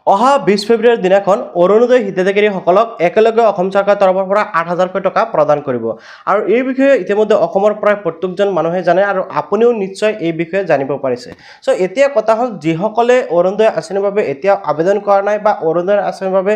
অহা 20 ফেব্ৰুৱাৰীৰ দিনাখন অৰুণোদয় হিতাধিকাৰীসকলক একেলগে অসম চৰকাৰৰ তৰফৰ পৰা 8,000 টকা প্ৰদান কৰিব আৰু এই বিষয়ে ইতিমধ্যে অসমৰ প্ৰায় প্ৰত্যেকজন মানুহে জানে আৰু আপুনিও নিশ্চয় এই বিষয়ে জানিব পাৰিছে। সো এতিয়া কথা হ'ল যিসকলে অৰুণোদয় আঁচনিৰ বাবে এতিয়া আবেদন কৰা নাই বা অৰুণোদয় আঁচনিৰ বাবে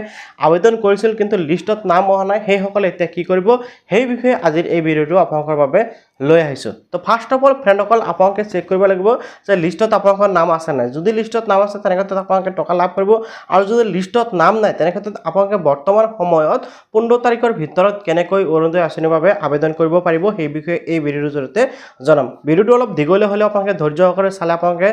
আবেদন কৰিছিল কিন্তু লিষ্টত নাম অহা নাই সেইসকলে এতিয়া কি কৰিব সেই বিষয়ে আজিৰ এই ভিডিঅ'টো আপোনালোকৰ বাবে লৈ আহিছোঁ। তো ফাৰ্ষ্ট অফ অল ফ্ৰেণ্ডসকল আপোনালোকে চেক কৰিব লাগিব যে লিষ্টত আপোনালোকৰ নাম আছে নাই। যদি লিষ্টত নাম আছে তেনেক্ষেত্ৰত আপোনালোকে টকা লাভ কৰিব আৰু যদি লিষ্টত নাম নাই তেনেক্ষেত্ৰত আপোনালোকে বৰ্তমান সময়ত 15 তাৰিখৰ ভিতৰত কেনেকৈ অৰুণোদয় আঁচনিৰ বাবে আবেদন কৰিব পাৰিব সেই বিষয়ে এই ভিডিঅ'ৰ জৰিয়তে জনাম। ভিডিঅ'টো অলপ দীঘলীয়া হ'লে আপোনালোকে ধৈৰ্য সহকাৰে চালে আপোনালোকে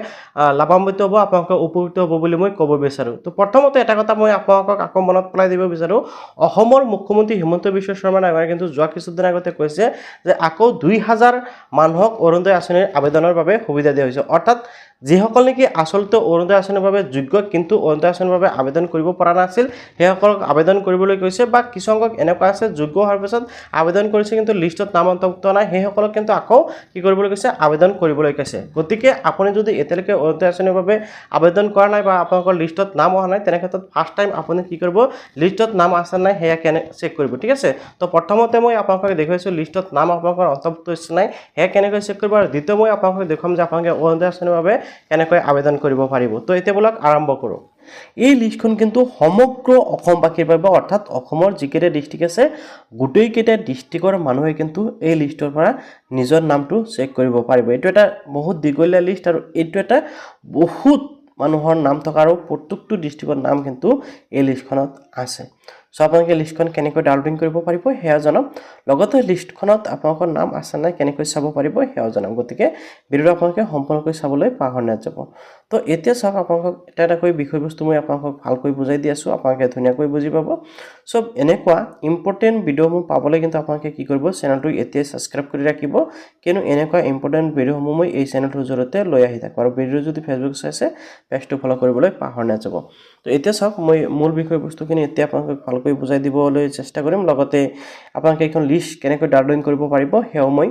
লাভান্বিত হ'ব, আপোনালোকে উপকৃত হ'ব বুলি মই ক'ব বিচাৰোঁ। তো প্ৰথমতে এটা কথা মই আপোনালোকক আকৌ মনত পেলাই দিব বিচাৰোঁ, অসমৰ মুখ্যমন্ত্ৰী হিমন্ত বিশ্ব শৰ্মা ডাঙৰীয়াই কিন্তু যোৱা কিছুদিন আগতে কৈছে যে আকৌ 2,000 মানুহক অৰুণোদয় আঁচনিৰ আবেদনৰ বাবে সুবিধা দিয়া হৈছে। অৰ্থাৎ যিসকল নেকি আচলতে অৰুণোদয় আঁচনিৰ বাবে যোগ্য কিন্তু অৰুণোদয় আঁচনিৰ বাবে আবেদন কৰিব পৰা নাছিল সেইসকলক আবেদন কৰিবলৈ কৈছে বা কিছু সংখ্যক এনেকুৱা আছে যোগ্য হোৱাৰ পিছত আবেদন কৰিছে কিন্তু লিষ্টত নাম অন্তৰ্ভুক্ত নাই সেইসকলক কিন্তু আকৌ কি কৰিবলৈ কৈছে আবেদন কৰিবলৈ কৈছে। গতিকে আপুনি যদি এতিয়ালৈকে অৰুণোদয় আঁচনিৰ বাবে আবেদন কৰা নাই বা আপোনালোকৰ লিষ্টত নাম অহা নাই তেনেক্ষেত্ৰত ফাৰ্ষ্ট টাইম আপুনি কি কৰিব লিষ্টত নাম আছে নাই সেয়া চেক কৰিব, ঠিক আছে। তো প্ৰথমতে মই আপোনালোকক দেখুৱাইছোঁ লিষ্টত নাম আপোনালোকৰ অন্তৰ্ভুক্ত হৈছে নাই সেয়া কেনেকৈ চেক কৰিব আৰু দ্বিতীয় মই আপোনালোকক দেখুৱাম যে আপোনালোকে অৰুণোদয় আঁচনিৰ বাবে কেনেকৈ আবেদন কৰিব পাৰিব। তো এতিয়া বলক আৰম্ভ কৰোঁ। এই লিষ্টখন কিন্তু সমগ্ৰ অসমবাসীৰ বাবে অৰ্থাৎ অসমৰ যিকেইটা ডিষ্ট্ৰিক্ট আছে গোটেইকেইটা ডিষ্ট্ৰিক্টৰ মানুহে কিন্তু এই লিষ্টৰ পৰা নিজৰ নামটো চেক কৰিব পাৰিব। এইটো এটা বহুত দীঘলীয়া লিষ্ট আৰু এইটো এটা বহুত মানুহৰ নাম থকা আৰু প্ৰত্যেকটো ডিষ্ট্ৰিক্টৰ নাম কিন্তু এই লিষ্টখনত আছে। সো আপোনালোকে লিষ্টখন কেনেকৈ ডাউনলোডিং কৰিব পাৰিব সেয়া জনাম, লগতে লিষ্টখনত আপোনালোকৰ নাম আছে নাই কেনেকৈ চাব পাৰিব সেয়াও জনাম। গতিকে ভিডিঅ'টো আপোনালোকে সম্পূৰ্ণকৈ চাবলৈ পাহৰি নাযাব। তো এতিয়া চাওক আপোনালোকক এটা এটাকৈ বিষয়বস্তু মই আপোনালোকক ভালকৈ বুজাই দি আছোঁ, আপোনালোকে ধুনীয়াকৈ বুজি পাব। সব এনেকুৱা ইম্পৰ্টেণ্ট ভিডিঅ'সমূহ পাবলৈ কিন্তু আপোনালোকে কি কৰিব চেনেলটো এতিয়াই ছাবস্ক্ৰাইব কৰি ৰাখিব, কিয়নো এনেকুৱা ইম্পৰ্টেণ্ট ভিডিঅ'সমূহ মই এই চেনেলটোৰ জৰিয়তে লৈ আহি থাকোঁ আৰু ভিডিঅ' যদি ফেচবুক চাইছে পেজটো ফ'ল' কৰিবলৈ পাহৰি নাযাব। তো এতিয়া চাওক মই মূল বিষয়বস্তুখিনি এতিয়া আপোনালোকক ভালকৈ বুজাই দিবলৈ চেষ্টা কৰিম, লগতে আপোনালোকে এইখন লিষ্ট কেনেকৈ ডাউনলোডিং কৰিব পাৰিব সেয়াও মই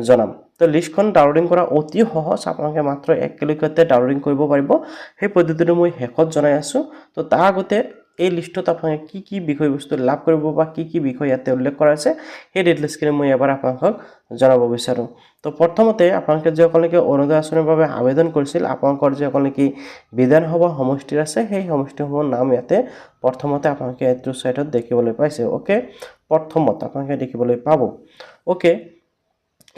জনাম। তো লিষ্টখন ডাউনলোডিং কৰা অতি সহজ, আপোনালোকে মাত্ৰ 1 ক্লিকতে ডাউনলোডিং কৰিব পাৰিব। সেই পদ্ধতিটো মই শেষত জনাই আছোঁ। তো তাৰ আগতে এই লিষ্টত আপোনালোকে কি কি বিষয়বস্তু লাভ কৰিব বা কি কি বিষয় ইয়াতে উল্লেখ কৰা আছে সেই ডিটেইলছখিনি মই এবাৰ আপোনালোকক জনাব বিচাৰোঁ। তো প্ৰথমতে আপোনালোকে যিসকল নেকি অৰুণোদয় আঁচনিৰ বাবে আবেদন কৰিছিল আপোনালোকৰ যিসকল নেকি বিধানসভা সমষ্টিৰ আছে সেই সমষ্টিসমূহৰ নাম ইয়াতে প্ৰথমতে আপোনালোকে এইটো চাইটত দেখিবলৈ পাইছে। অ'কে, প্ৰথমত আপোনালোকে দেখিবলৈ পাব। অ'কে,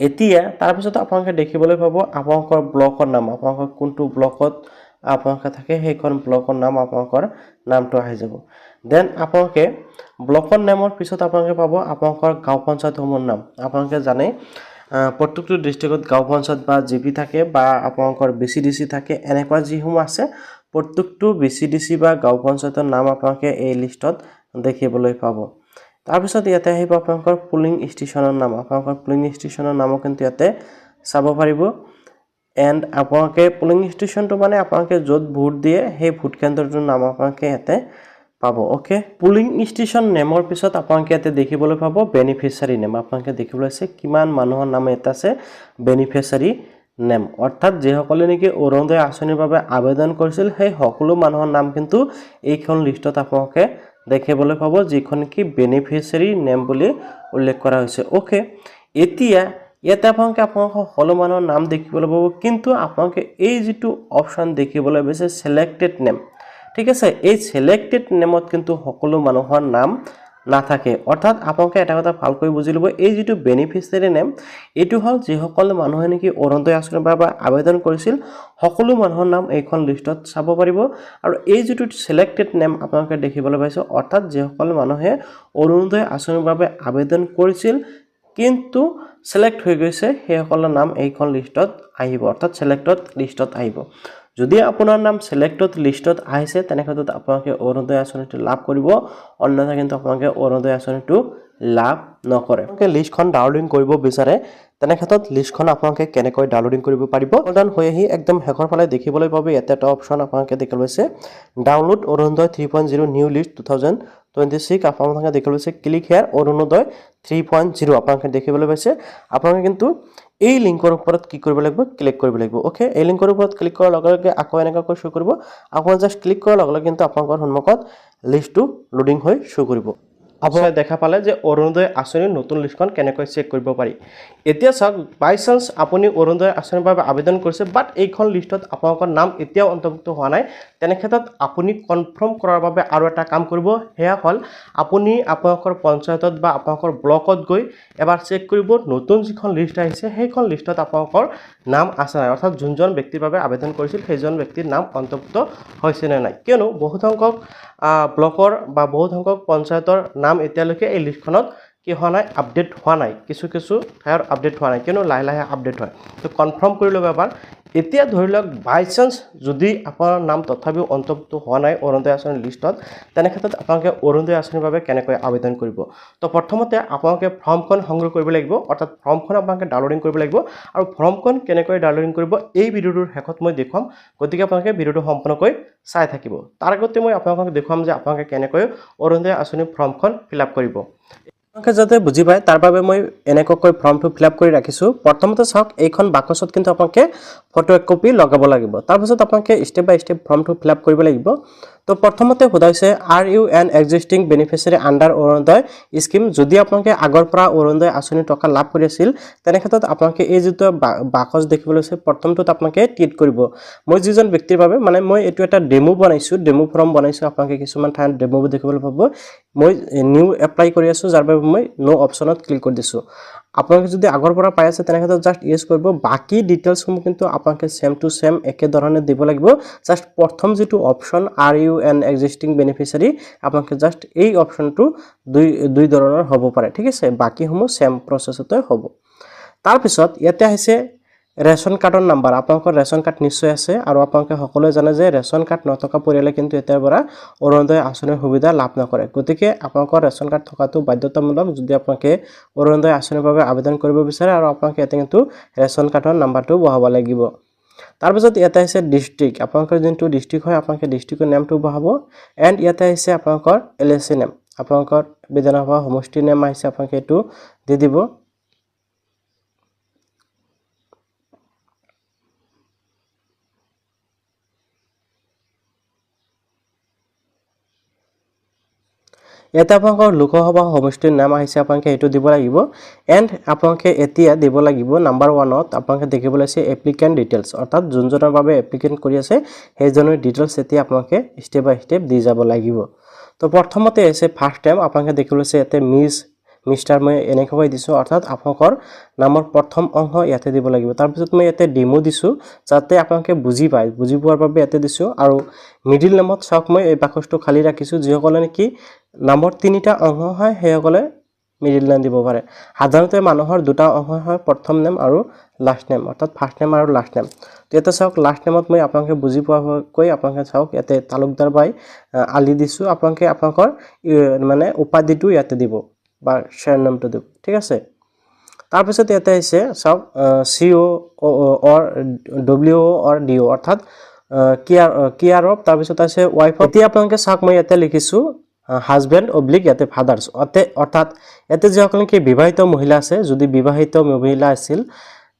এতিয়া তাৰপিছত আপোনালোকে দেখিবলৈ পাব আপোনালোকৰ ব্লকৰ নাম, আপোনালোকৰ কোনটো ব্লকত আপোনালোকে থাকে সেইখন ব্লকৰ নাম আপোনালোকৰ নামটো আহি যাব। দেন আপোনালোকে ব্লকৰ নামৰ পিছত আপোনালোকে পাব আপোনালোকৰ গাঁও পঞ্চায়তসমূহৰ নাম। আপোনালোকে জানে প্ৰত্যেকটো ডিষ্ট্ৰিক্টত গাঁও পঞ্চায়ত বা জিপি থাকে বা আপোনালোকৰ BCDC থাকে, এনেকুৱা যিসমূহ আছে প্ৰত্যেকটো BCDC বা গাঁও পঞ্চায়তৰ নাম আপোনালোকে এই লিষ্টত দেখিবলৈ পাব। তাৰপিছত ইয়াতে আহিব আপোনালোকৰ পুলিং ষ্টেচনৰ নাম, আপোনালোকৰ পুলিং ষ্টেচনৰ নামো কিন্তু ইয়াতে চাব পাৰিব। এণ্ড আপোনালোকে পুলিং ষ্টেচনটো মানে আপোনালোকে য'ত ভোট দিয়ে সেই ভোট কেন্দ্ৰটোৰ নাম আপোনালোকে ইয়াতে পাব। অ'কে, পুলিং ষ্টেচন নেমৰ পিছত আপোনালোকে ইয়াতে দেখিবলৈ পাব বেনিফিচিয়াৰী নেম। আপোনালোকে দেখিবলৈ আছে কিমান মানুহৰ নাম ইয়াত আছে বেনিফিচিয়াৰী নেম, অৰ্থাৎ যিসকলে নেকি অৰুণোদয় আঁচনিৰ বাবে আবেদন কৰিছিল সেই সকলো মানুহৰ নাম কিন্তু এইখন লিষ্টত আপোনালোকে দেখিবলৈ পাব যিখন কি বেনিফিচিয়াৰী নেম বুলি উল্লেখ কৰা হৈছে। অ'কে, এতিয়া ইয়াতে আপোনালোকে সকলো মানুহৰ নাম দেখিবলৈ পাব, কিন্তু আপোনালোকে এই যিটো অপশ্যন দেখিবলৈ পাইছে ছিলেক্টেড নেম, ঠিক আছে, এই ছিলেক্টেড নেমত কিন্তু সকলো মানুহৰ নাম নাথাকে। অৰ্থাৎ আপোনালোকে এটা কথা ভালকৈ বুজি ল'ব, এই যিটো বেনিফিচিয়াৰী নেম এইটো হ'ল যিসকল মানুহে নেকি অৰুণোদয় আঁচনিৰ বাবে আবেদন কৰিছিল সকলো মানুহৰ নাম এইখন লিষ্টত চাব পাৰিব। আৰু এই যিটো ছিলেক্টেড নেম আপোনালোকে দেখিবলৈ পাইছে অৰ্থাৎ যিসকল মানুহে অৰুণোদয় আঁচনিৰ বাবে আবেদন কৰিছিল কিন্তু সিলেক্ট হৈ গৈছে সেইসকলৰ নাম এইখন লিষ্টত আহিব, অৰ্থাৎ সিলেক্টেড লিষ্টত আহিব। যদি আপোনাৰ নাম সিলেক্টেড লিষ্টত আহিছে তেনেক্ষেত্ৰত আপোনালোকে অৰুণোদয় আঁচনিটো লাভ কৰিব, অন্যথা কিন্তু আপোনালোকে অৰুণোদয় আঁচনিটো লাভ নকৰে। আপোনালোকে লিষ্টখন ডাউনলোডিং কৰিব বিচাৰে তেনেক্ষেত্ৰত লিষ্টখন আপোনালোকে কেনেকৈ ডাউনলোডিং কৰিব পাৰিব, ডাউনলোড হৈ আহি একদম শেষৰ ফালে দেখিবলৈ পাব ইয়াতে এটা অপশ্যন আপোনালোকে দেখিবলৈ পাইছে ডাউনলোড অৰুণোদয় 3.0 নিউ লিষ্ট 26 আপোনালোকে দেখিবলৈ পাইছে ক্লিক হেয়াৰ অৰুণোদয় 3.0 আপোনালোকে দেখিবলৈ পাইছে আপোনালোকে কিন্তু এই লিংকৰ ওপৰত কি কৰিব লাগিব ক্লিক কৰিব লাগিব ওকে এই লিংকৰ ওপৰত ক্লিক কৰাৰ লগে লগে আকৌ এনেকৈ শো কৰিব আপোনালোকে জাস্ট ক্লিক কৰাৰ লগে লগে কিন্তু আপোনালোকৰ সন্মুখত লিষ্টটো লোডিং হৈ শো কৰিব আপোনালোকে দেখা পালে যে অৰুণোদয় আঁচনিৰ নতুন লিষ্টখন কেনেকৈ চেক কৰিব পাৰি এতিয়া চাওক বাই চান্স আপুনি অৰুণোদয় আঁচনিৰ বাবে আবেদন কৰিছে বাট এইখন লিষ্টত আপোনালোকৰ নাম এতিয়াও অন্তৰ্ভুক্ত হোৱা নাই তেনে ক্ষেত্ৰত আপুনি কনফাৰ্ম কৰাৰ বাবে আৰু এটা কাম কৰিব হেয়া হল আপুনি আপোনালোকৰ পঞ্চায়তত বা আপোনালোকৰ ব্লকত গৈ এবাৰ চেক কৰিব নতুন যিখন লিষ্ট আহিছে সেইখন লিষ্টত আপোনালোকৰ নাম আছে নাই অৰ্থাৎ যোনজন ব্যক্তিৰ বাবে আবেদন কৰিছিল সেইজন ব্যক্তিৰ নাম অন্তৰ্ভুক্ত হৈছে নে নাই কিয়নো বহুত সংখ্যক ব্লকৰ বা বহুত সংখ্যক পঞ্চায়তৰ নাম এতিয়ালৈকে এই লিষ্টখনত কি হোৱা নাই আপডেট হোৱা নাই কিছু ঠাইৰ আপডেট হোৱা নাই কিয়নো লাহে লাহে আপডেট হয় তো কনফাৰ্ম কৰি ল'ব এবাৰ এতিয়া ধৰি লওক বাই চান্স যদি আপোনাৰ নাম তথাপিও অন্তৰ্ভুক্ত হোৱা নাই অৰুণোদয় আঁচনিৰ লিষ্টত তেনে ক্ষেত্ৰত আপোনালোকে অৰুণোদয় আঁচনিৰ বাবে কেনেকৈ আবেদন কৰিব তো প্ৰথমতে আপোনালোকে ফৰ্মখন সংগ্ৰহ কৰিব লাগিব অৰ্থাৎ ফৰ্মখন আপোনালোকে ডাউনলোডিং কৰিব লাগিব আৰু ফৰ্মখন কেনেকৈ ডাউনলোডিং কৰিব এই ভিডিঅ'টোৰ শেষত মই দেখুৱাম গতিকে আপোনালোকে ভিডিঅ'টো সম্পূৰ্ণকৈ চাই থাকিব তাৰ আগতে মই আপোনালোকক দেখুৱাম যে আপোনালোকে কেনেকৈ অৰুণোদয় আঁচনিৰ ফৰ্মখন ফিল আপ কৰিব আপোনালোকে যাতে বুজি পায় তাৰ বাবে মই এনেকৈ ফৰ্মটো ফিল আপ কৰি ৰাখিছোঁ প্ৰথমতে চাওক এইখন বাকচত কিন্তু আপোনালোকে ফটো এক কপি লগাব লাগিব তাৰপিছত আপোনালোকে ষ্টেপ বাই ষ্টেপ ফৰ্মটো ফিল আপ কৰিব লাগিব তো প্ৰথমতে সোধা হৈছে are you an existing beneficiary under Orunodoi scheme যদি আপোনালোকে আগৰ পৰা অৰুণোদয় আঁচনিৰ টকা লাভ কৰি আছিল তেনে ক্ষেত্ৰত আপোনালোকে এই যিটো বাকচ দেখিবলৈ আছে প্ৰথমটোত আপোনালোকে টিক কৰিব মই যিজন ব্যক্তিৰ বাবে মানে মই এইটো এটা ডেমো বনাইছোঁ ডেমো ফৰ্ম বনাইছোঁ আপোনালোকে কিছুমান ঠাইত ডেমো দেখিবলৈ পাব মই নিউ এপ্লাই কৰি আছোঁ যাৰ বাবে মই নো অপশ্যনত ক্লিক কৰি দিছোঁ আপোনালোকে যদি আগৰ পৰা পাই আছে তেনে ক্ষেত্ৰত জাস্ট ইউজ কৰিব বাকি ডিটেইলছসমূহ কিন্তু আপোনালোকে সেম টু সেম একে ধৰণে দিব লাগিব জাস্ট প্ৰথম যেটো option are you an existing beneficiary আপোনালোকে জাস্ট এই অপশ্যনটো দুই ধৰণৰ হ'ব পাৰে ঠিক আছে বাকিসমূহ সেম প্ৰসেছতে হ'ব তাৰ পিছত ইয়াতে আহিছে ৰেশন কাৰ্ডৰ নাম্বাৰ আপোনালোকৰ ৰেশন কাৰ্ড নিশ্চয় আছে আৰু আপোনালোকে সকলোৱে জানে যে ৰেশন কাৰ্ড নথকা পৰিয়ালে কিন্তু এতিয়াৰ পৰা অৰুণোদয় আঁচনিৰ সুবিধা লাভ নকৰে গতিকে আপোনালোকৰ ৰেশন কাৰ্ড থকাটো বাধ্যতামূলক যদি আপোনালোকে অৰুণোদয় আঁচনিৰ বাবে আবেদন কৰিব বিচাৰে আৰু আপোনালোকে এতিয়া কিন্তু ৰেশন কাৰ্ডৰ নাম্বাৰটো বহাব লাগিব তাৰপিছত ইয়াতে আছে ডিস্ট্ৰিক্ট আপোনালোকৰ যোনটো ডিস্ট্ৰিক্ট হয় আপোনালোকে ডিস্ট্ৰিক্টৰ নামটো বহাব এণ্ড ইয়াতে আহিছে আপোনালোকৰ এলএচি নেম আপোনালোকৰ বিধানসভা সমষ্টিৰ নাম আহিছে আপোনালোকে এইটো দি দিব এটা আপোনালোকৰ লোকসভা সমষ্টিৰ নাম আহিছে আপোনালোকে এইটো দিব লাগিব এণ্ড আপোনালোকে এতিয়া দিব লাগিব নাম্বাৰ 1ত আপোনালোকে দেখিবলৈ আছে এপ্লিকেণ্ট ডিটেইলছ অৰ্থাৎ যোনজনৰ বাবে এপ্লিকেণ্ট কৰি আছে সেইজনৰ ডিটেইলছ এতিয়া আপোনালোকে ষ্টেপ বাই ষ্টেপ দি যাব লাগিব তো প্ৰথমতে আছে ফাৰ্ষ্ট টাইম আপোনালোকে দেখিবলৈ আছে ইয়াতে মিষ্টাৰ মই এনেকৈ দিছোঁ অৰ্থাৎ আপোনালোকৰ নামৰ প্ৰথম অংশ ইয়াতে দিব লাগিব তাৰপিছত মই ইয়াতে ডেমো দিছোঁ যাতে আপোনালোকে বুজি পায় বুজি পোৱাৰ বাবে ইয়াতে দিছোঁ আৰু মিডিল নামত চাওক মই এই বাকচটো খালী ৰাখিছোঁ যিসকলে নেকি নামৰ তিনিটা অংশ হয় সেইসকলে মিডিল নেম দিব পাৰে সাধাৰণতে মানুহৰ দুটা অংশ হয় প্ৰথম নেম আৰু লাষ্ট নেম অৰ্থাৎ ফাৰ্ষ্ট নেম আৰু লাষ্ট নেম তো এটা চাওক লাষ্ট নেমত মই আপোনালোকে বুজি পোৱাকৈ আপোনালোকে চাওক ইয়াতে তালুকদাৰ বাই আলি দিছোঁ আপোনালোকে আপোনালোকৰ মানে উপাধিটো ইয়াতে দিব বা শ্বেয়াৰ নামটো দিব ঠিক আছে তাৰপিছত ইয়াতে আহিছে চাওক CO or WO or DO অৰ্থাৎ কেয়াৰ অফ তাৰপিছত আছে ৱাইফ এতিয়া আপোনালোকে চাওক মই ইয়াতে লিখিছোঁ হাজবেণ্ড অব্লিক ইয়াতে ফাদাৰ্ছ অৰ্থাৎ ইয়াতে যিসকলে কি বিবাহিত মহিলা আছে যদি বিবাহিত মহিলা আছিল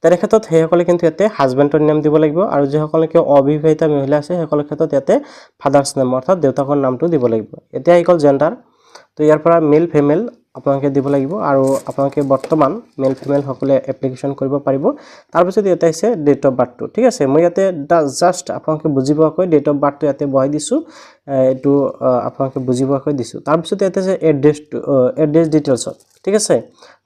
তেনে ক্ষেত্ৰত সেইসকলে কিন্তু ইয়াতে হাজবেণ্ডৰ নাম দিব লাগিব আৰু যিসকলে কি অবিবাহিত মহিলা আছে সেইসকলৰ ক্ষেত্ৰত ইয়াতে ফাদাৰ্ছ নাম অৰ্থাৎ দেউতাকৰ নামটো দিব লাগিব এতিয়া ইকুৱেল জেণ্ডাৰ তো ইয়াৰ পৰা মেল ফিমেল আপোনালোকে দিব লাগিব আৰু আপোনালোকে বৰ্তমান মেল ফিমেল সকলে এপ্লিকেশ্যন কৰিব পাৰিব তাৰপিছত ইয়াতে আছে ডেট অফ বাৰ্থটো ঠিক আছে মই ইয়াতে জাষ্ট আপোনালোকে বুজি পোৱাকৈ ডেট অফ বাৰ্থটো ইয়াতে বহাই দিছোঁ এইটো আপোনালোকে বুজি পোৱাকৈ দিছোঁ তাৰপিছত ইয়াতে আছে এড্ৰেছ ডিটেইলছত ঠিক আছে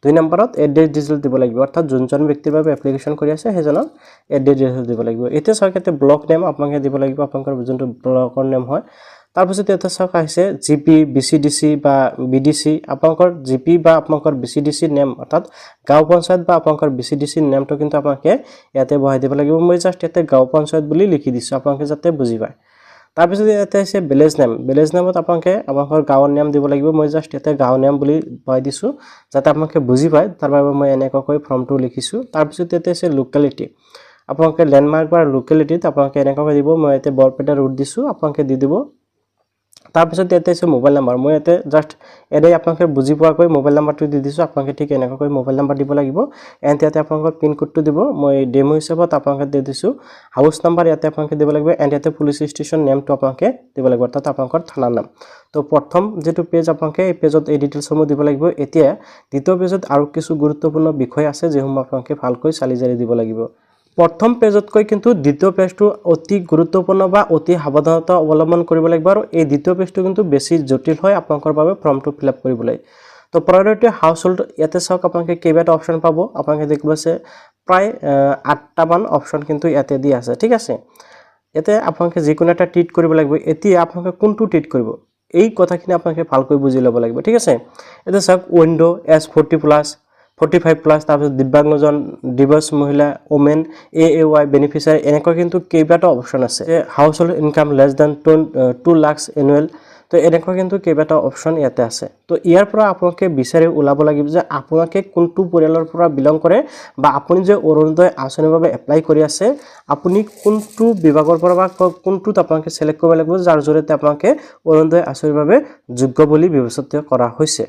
2 নম্বৰত এড্ৰেছ ডিটেইলছ দিব লাগিব অৰ্থাৎ যোনজন ব্যক্তিৰ বাবে এপ্লিকেশ্যন কৰি আছে সেইজনৰ এড্ৰেছ ডিটেইলছ দিব লাগিব এতিয়া চাওক ইয়াতে ব্লক নেম আপোনালোকে দিব লাগিব আপোনালোকৰ যোনটো ব্লকৰ নেম হয় তাৰপিছত এটা চাওক আহিছে জিপি বিচিডিসি বা বিডিসি আপোনালোকৰ জিপি বা আপোনালোকৰ বিচিডিসি নেম অৰ্থাৎ গাঁও পঞ্চায়ত বা আপোনালোকৰ বিচিডিসি নেমটো কিন্তু আপোনালোকে ইয়াতে বহাই দিব লাগিব মই জাস্ট ইয়াতে গাঁও পঞ্চায়ত বুলি লিখি দিছোঁ আপোনালোকে যাতে বুজি পায় তাৰপিছত ইয়াতে আছে ভিলেজ নেমত আপোনালোকে আপোনালোকৰ গাঁৱৰ নাম দিব লাগিব মই জাস্ট ইয়াতে গাঁও নাম বুলি বহাই দিছোঁ যাতে আপোনালোকে বুজি পায় তাৰ বাবে মই এনেকৈ ফৰ্মটো লিখিছোঁ তাৰপিছত ইয়াতে আছে লোকেলিটি আপোনালোকে ল্যান্ডমাৰ্ক বা লোকেলিটিত আপোনালোকে এনেকৈ দিব মই ইয়াতে বৰপেটা ৰুট দিছোঁ আপোনালোকে দি দিব তাৰপিছত ইয়াতে আছে মোবাইল নাম্বাৰ মই ইয়াতে জাষ্ট এনে আপোনালোকে বুজি পোৱাকৈ মোবাইল নাম্বাৰটো দি দিছোঁ আপোনালোকে ঠিক এনেকৈ মোবাইল নাম্বাৰ দিব লাগিব এণ্ড ইয়াতে আপোনালোকৰ পিন কোডটো দিব মই ডেমো হিচাপত আপোনালোকে দি দিছোঁ হাউচ নাম্বাৰ ইয়াতে আপোনালোকে দিব লাগিব এণ্ড ইয়াতে পুলিচ ষ্টেচন নেমটো আপোনালোকে দিব লাগিব অৰ্থাৎ আপোনালোকৰ থানাৰ নাম তো প্ৰথম যেটো পেজ আপোনালোকে এই পেজত এই ডিটেইলছসমূহ দিব লাগিব এতিয়া দ্বিতীয় পেজত আৰু কিছু গুৰুত্বপূৰ্ণ বিষয় আছে যেসমূহ আপোনালোকে ভালকৈ চালি জাৰি দিব লাগিব প্ৰথম পেজতকৈ কিন্তু দ্বিতীয় পেজটো অতি গুৰুত্বপূৰ্ণ বা অতি সাৱধানতা অৱলম্বন কৰিব লাগিব আৰু এই দ্বিতীয় পেজটো কিন্তু বেছি জটিল হয় আপোনালোকৰ বাবে ফৰ্মটো ফিল আপ কৰিবলৈ তো প্ৰায়োৰিটি হাউসহোল্ড ইয়াতে চাওক আপোনালোকে কেইবাটা অপচন পাব আপোনালোকে দেখিব আছে প্ৰায় 8টা মান অপচন কিন্তু ইয়াতে দি আছে ঠিক আছে ইয়াতে আপোনালোকে যিকোনো এটা ট্ৰিট কৰিব লাগিব এতিয়া আপোনালোকে কোনটো ট্ৰিট কৰিব এই কথাখিনি আপোনালোকে ভালকৈ বুজি ল'ব লাগিব ঠিক আছে এটা চাওক উইন্ডো S40+ 45+ তাৰপিছত দিব্যাংগজন দিৱস মহিলা ওমেন AAY বেনিফিচিয়াৰী এনেকৈ কিন্তু কেইবাটা অপচন আছে household income less than 2 lakh annual তো এনেকৈ কিন্তু কেইবাটা অপচন ইয়াতে আছে তো ইয়াৰ পৰা আপোনালোকে বিচাৰি ওলাব লাগিব যে আপোনালোকে কোনটো পৰিয়ালৰ পৰা বিলং কৰে বা আপুনি যে অৰুণোদয় আঁচনিৰ বাবে এপ্লাই কৰি আছে আপুনি কোনটো বিভাগৰ পৰা বা কোনটোত আপোনালোকে সিলেক্ট কৰিব লাগিব যাৰ জৰিয়তে আপোনালোকে অৰুণোদয় আঁচনিৰ বাবে যোগ্য বুলি বিবেচিত কৰা হৈছে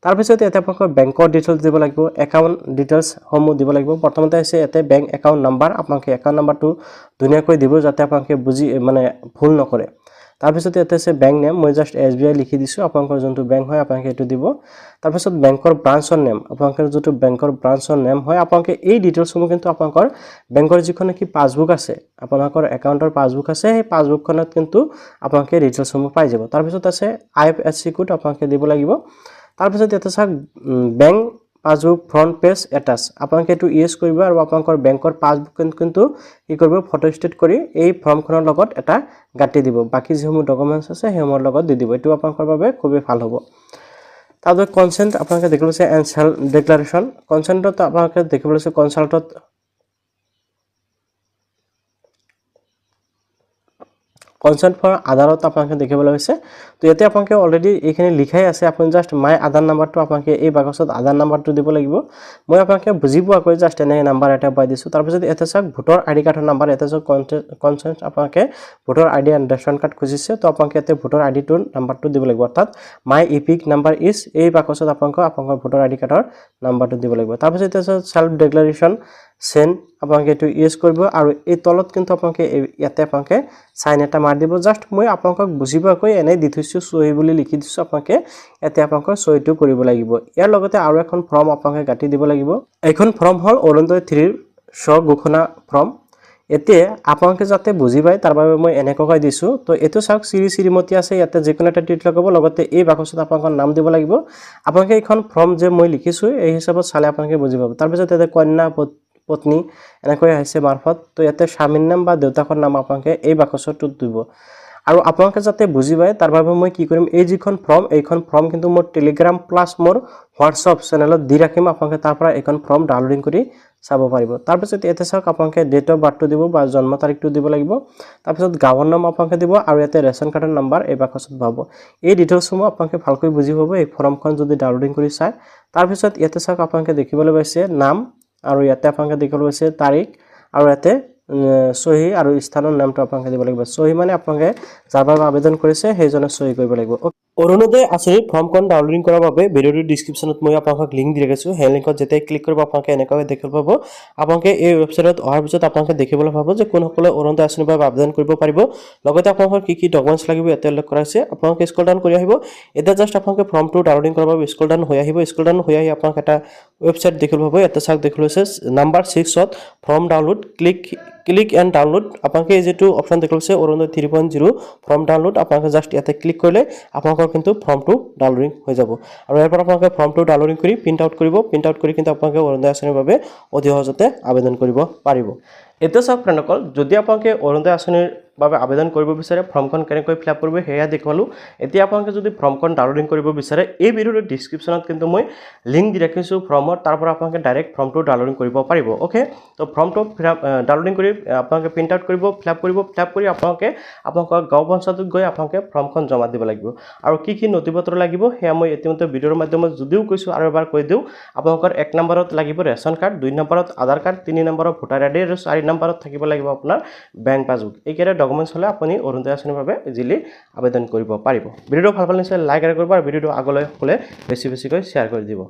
তাৰপিছত ইয়াতে আপোনালোকৰ বেংকৰ ডিটেইলছ দিব লাগিব একাউণ্ট ডিটেইলছ সমূহ দিব লাগিব প্ৰথমতে আছে ইয়াতে বেংক একাউণ্ট নাম্বাৰ আপোনালোকে একাউণ্ট নাম্বাৰটো ধুনীয়াকৈ দিব যাতে আপোনালোকে বুজি মানে ভুল নকৰে তাৰপিছত ইয়াতে আছে বেংক নেম মই জাষ্ট SBI লিখি দিছোঁ আপোনালোকৰ যোনটো বেংক হয় আপোনালোকে এটো দিব তাৰপিছত বেংকৰ ব্ৰাঞ্চৰ নেম আপোনালোকৰ যোনটো বেংকৰ ব্ৰাঞ্চৰ নেম হয় আপোনালোকে এই ডিটেইলছসমূহ কিন্তু আপোনালোকৰ বেংকৰ যিখন কি পাছবুক আছে আপোনালোকৰ একাউণ্টৰ পাছবুক আছে সেই পাছবুকখনত কিন্তু আপোনালোকে ডিটেইলছসমূহ পাই যাব তাৰপিছত আছে IFSC কোড আপোনালোকে দিব লাগিব তাৰপিছত ইয়াতে চাওক bank passbook front page attach আপোনালোকে এটো ইউজ কৰিব আৰু আপোনালোকৰ বেংকৰ পাছবুক কিন্তু কি কৰিব ফটো ষ্টেট কৰি এই ফৰ্মখনৰ লগত এটা গাঁঠি দিব বাকি যিসমূহ ডকুমেন্টছ আছে সেইসমূহৰ লগত দি দিব এটো আপোনালোকৰ বাবে খুবেই ভাল হ'ব তাৰপিছত কনসেন্ট আপোনালোকে দেখিব আছে এণ্ড সেল্ফ ডিক্লাৰেশ্যন কনসেন্টত আপোনালোকে দেখিব আছে কনসাল্টত কনসেন্ট ফৰ আধাৰত আপোনালোকে দেখিবলৈ হৈছে তো ইয়াতে আপোনালোকে অলৰেডি এইখিনি লিখাই আছে আপুনি জাষ্ট মাই আধাৰ নাম্বাৰটো আপোনালোকে এই বাকচত আধাৰ নাম্বাৰটো দিব লাগিব মই আপোনালোকে বুজি পোৱাকৈ জাষ্ট এনে নাম্বাৰ এটা পাই দিছোঁ তাৰপিছত ইয়াতে চাওক ভোটৰ আইডি কাৰ্ডৰ নাম্বাৰ ইয়াতে চাওক কনসেন্ট আপোনালোকে ভোটৰ আইডি এণ্ড ৰেচন কাৰ্ড খুজিছে তো আপোনালোকে ইয়াতে ভোটৰ আইডিটোৰ নাম্বাৰটো দিব লাগিব অৰ্থাৎ মাই ইপিক নাম্বাৰ ইজ এই বাকচত আপোনালোকৰ ভোটৰ আইডি কাৰ্ডৰ নাম্বাৰটো দিব লাগিব তাৰপিছত ইয়াতে সেল্ফ ডিক্লাৰেশ্যন সেন্ড আপোনালোকে এটো ইউজ কৰিব আৰু এই তলত কিন্তু আপোনালোকে ইয়াতে আপোনালোকে সাইন এটা মাৰ দিব জাষ্ট মই আপোনালোকক বুজিবাকৈ এনে দি থৈছোঁ সহি বুলি লিখি দিছোঁ আপোনালোকে ইয়াতে আপোনালোকৰ সহিটো কৰিব লাগিব ইয়াৰ লগতে আৰু এখন ফৰ্ম আপোনালোকে গাঁঠি দিব লাগিব এইখন ফৰ্ম হল অৰুণোদয় 3 ঘোষণা ফৰ্ম এতিয়া আপোনালোকে যাতে বুজি পায় তাৰ বাবে মই এনেকৈ দিছোঁ তো এটো চাওক শ্ৰীমতী আছে ইয়াতে যিকোনো এটা টিট লগাব লগতে এই বাকচত আপোনালোকৰ নাম দিব লাগিব আপোনালোকে এইখন ফৰ্ম যে মই লিখিছোঁ এই হিচাপত চালে আপোনালোকে বুজি পাব তাৰপিছত ইয়াতে কন্যা পত্নী এনেকৈ আহিছে মাৰফত তো ইয়াতে স্বামীৰ নাম বা দেউতাকৰ নাম আপোনালোকে এই বাকচটোত দিব আৰু আপোনালোকে যাতে বুজি পায় তাৰ বাবে মই কি কৰিম এই যিখন ফৰ্ম এইখন ফৰ্ম কিন্তু মোৰ টেলিগ্ৰাম প্লাস মোৰ হোৱাটছআপ চেনেলত দি ৰাখিম আপোনালোকে তাৰ পৰা এইখন ফৰ্ম ডাউনলোডিং কৰি চাব পাৰিব তাৰপিছত ইয়াতে চাওক আপোনালোকে ডেট অফ বাৰ্থটো দিব বা জন্ম তাৰিখটো দিব লাগিব তাৰপিছত গাঁৱৰ নাম আপোনালোকে দিব আৰু ইয়াতে ৰেচন কাৰ্ডৰ নাম্বাৰ এই বাকচত পাব এই ডিটেইলছসমূহ আপোনালোকে ভালকৈ বুজি পাব এই ফৰ্মখন যদি ডাউনলোডিং কৰি চায় তাৰপিছত ইয়াতে চাওক আপোনালোকে দেখিবলৈ পাইছে নাম আৰু ইয়াতে আপোনালোকে দেখিবলৈ পাইছে তাৰিখ আৰু ইয়াতে সহি আৰু স্থানৰ নামটো আপোনালোকে দিব লাগিব সহি মানে আপোনালোকে যাৰ বাবে আবেদন কৰিছে সেইজনে সহি কৰিব লাগিব অৰুণোদয় আঁচনিৰ ফৰ্মখন ডাউনলোডিং কৰাৰ বাবে ভিডিঅ'টোৰ ডেছক্ৰিপশ্যনত মই আপোনালোকক লিংক দি ৰাখিছোঁ সেই লিংকত যেতিয়া ক্লিক কৰিব আপোনালোকে এনেকৈ দেখিব পাব আপোনালোকে এই ৱেবছাইটত অহাৰ পিছত আপোনালোকে দেখিবলৈ পাব যে কোনসকলে অৰুণোদয় আঁচনিৰ বাবে আবেদন কৰিব পাৰিব লগতে আপোনালোকৰ কি ডকুমেণ্টছ লাগিব ইয়াতে উল্লেখ কৰা হৈছে আপোনালোকে স্ক্ৰল ডাউন কৰি আহিব এতিয়া জাষ্ট আপোনালোকে ফৰ্মটো ডাউনলোডিং কৰাৰ বাবে স্ক্ৰল ডাউন হৈ আহিব স্ক্ৰল ডাউন হৈ আহি আপোনালোকে এটা ৱেবছাইট দেখিবলৈ পাব ইয়াতে চাওক দেখিবলৈ আছে নাম্বাৰ 6ত form download click and download আপোনালোকে এই যেটো অপচন দেখিছে অৰুণোদয় 3.0 ফৰ্ম ডাউনলোড আপোনালোকে জাষ্ট ইয়াতে ক্লিক কৰিলে আপোনালোকৰ কিন্তু ফৰ্মটো ডাউনলোডিং হৈ যাব আৰু ইয়াৰ পৰা আপোনালোকে ফৰ্মটো ডাউনলোডিং কৰি প্ৰিন্ট আউট কৰি কিন্তু আপোনালোকে অৰুণোদয় আঁচনিৰ বাবে অতি সহজতে আবেদন কৰিব পাৰিব এতিয়া চাওক ফ্ৰেণ্ডসকল যদি আপোনালোকে অৰুণোদয় আঁচনিৰ বাবে আবেদন কৰিব বিচাৰে ফৰ্মখন কেনেকৈ ফিল আপ কৰিব হেয়া দেখুৱালো এতিয়া আপোনালোকে যদি ফৰ্মখন ডাউনলোডিং কৰিব বিচাৰে এই ভিডিঅ'ৰ ডেছক্ৰিপশ্যনত কিন্তু মই লিংক দি ৰাখিছোঁ ফৰ্মৰ তাৰ পৰা আপোনালোকে ডাইৰেক্ট ফৰ্মটো ডাউনলোডিং কৰিব পাৰিব ওকে তো ফৰ্মটো ডাউনলোডিং কৰি আপোনালোকে প্ৰিন্ট আউট কৰিব ফিল আপ কৰি আপোনালোকে আপোনালোকৰ গাঁও পঞ্চায়তত গৈ আপোনালোকে ফৰ্মখন জমা দিব লাগিব আৰু কি নথিপত্ৰ লাগিব হেয়া মই ইতিমধ্যে ভিডিঅ'ৰ মাধ্যমত যদিও কৈছোঁ আৰু এবাৰ কৈ দিওঁ আপোনালোকৰ 1 নম্বৰত লাগিব ৰেচন কাৰ্ড 2 নম্বৰত আধাৰ কাৰ্ড 3 নম্বৰত ভোটাৰ আইডি আৰু 4 নম্বৰত থাকিব লাগিব আপোনাৰ বেংক পাছবুক এইকেইটা ডকুমেণ্টছ হ'লে আপুনি অৰুণোদয় আঁচনিৰ বাবে ইজিলি আবেদন কৰিব পাৰিব ভিডিঅ'টো ভাল পালে নিশ্চয় লাইক কৰিব আৰু ভিডিঅ'টো আগলৈ হ'লে বেছি বেছিকৈ শ্বেয়াৰ কৰি দিব